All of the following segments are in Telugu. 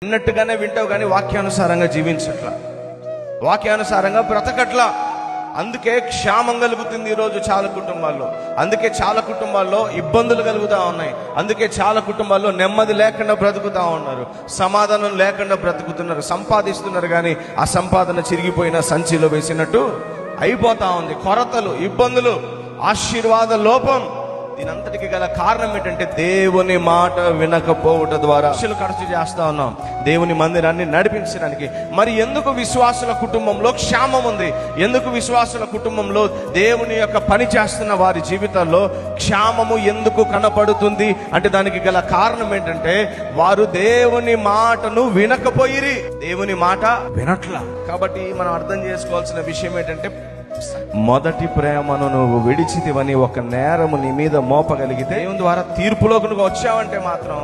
విన్నట్టుగానే వింటావు కానీ వాక్యానుసారంగా జీవించట్లా, వాక్యానుసారంగా బ్రతకట్లా. అందుకే క్షామం కలుగుతుంది ఈరోజు చాలా కుటుంబాల్లో. అందుకే చాలా కుటుంబాల్లో ఇబ్బందులు కలుగుతూ ఉన్నాయి. అందుకే చాలా కుటుంబాల్లో నెమ్మది లేకుండా బ్రతుకుతూ ఉన్నారు, సమాధానం లేకుండా బ్రతుకుతున్నారు. సంపాదిస్తున్నారు కానీ ఆ సంపాదన చిరిగిపోయిన సంచిలో వేసినట్టు అయిపోతా ఉంది. కొరతలు, ఇబ్బందులు, ఆశీర్వాద లోపం. దీనంతటికి గల కారణం ఏంటంటే దేవుని మాట వినకపోవట ద్వారా ఖర్చు చేస్తా ఉన్నాం దేవుని మందిరాన్ని నడిపించడానికి. మరి ఎందుకు విశ్వాసుల కుటుంబంలో క్షామం ఉంది? ఎందుకు విశ్వాసుల కుటుంబంలో దేవుని యొక్క పని చేస్తున్న వారి జీవితాల్లో క్షామము ఎందుకు కనపడుతుంది అంటే దానికి గల కారణం ఏంటంటే వారు దేవుని మాటను వినకపోయిరి. దేవుని మాట వినట్లా. కాబట్టి మనం అర్థం చేసుకోవాల్సిన విషయం ఏంటంటే మొదటి ప్రేమను నువ్వు విడిచితివని ఒక నేరము నీ మీద మోపగలిగితే దేవుని ద్వారా తీర్పులోకి నువ్వు వచ్చావంటే మాత్రం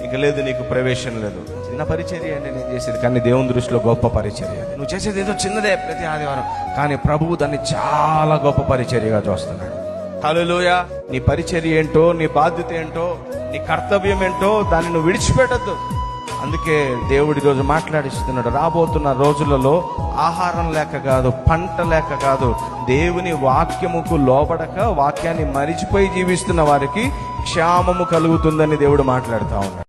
ఇక లేదు, నీకు ప్రవేశం లేదు. చిన్న పరిచర్య అంటే నేను చేసేది, కానీ దేవుని దృష్టిలో గొప్ప పరిచర్య. నువ్వు చేసేది ఏదో చిన్నదే ప్రతి ఆదివారం, కానీ ప్రభువు దాన్ని చాలా గొప్ప పరిచర్యగా చూస్తున్నాడు. హల్లెలూయా. నీ పరిచర్య ఏంటో, నీ బాధ్యత ఏంటో, నీ కర్తవ్యం ఏంటో దాన్ని నువ్వు విడిచిపెట్టద్దు. అందుకే దేవుడి రోజు మాట్లాడిస్తున్నాడు, రాబోతున్న రోజులలో ఆహారం లేక కాదు, పంట లేక కాదు, దేవుని వాక్యముకు లోబడక వాక్యాన్ని మరిచిపోయి జీవిస్తున్న వారికి క్షామము కలుగుతుందని దేవుడు మాట్లాడుతూ ఉన్నాడు.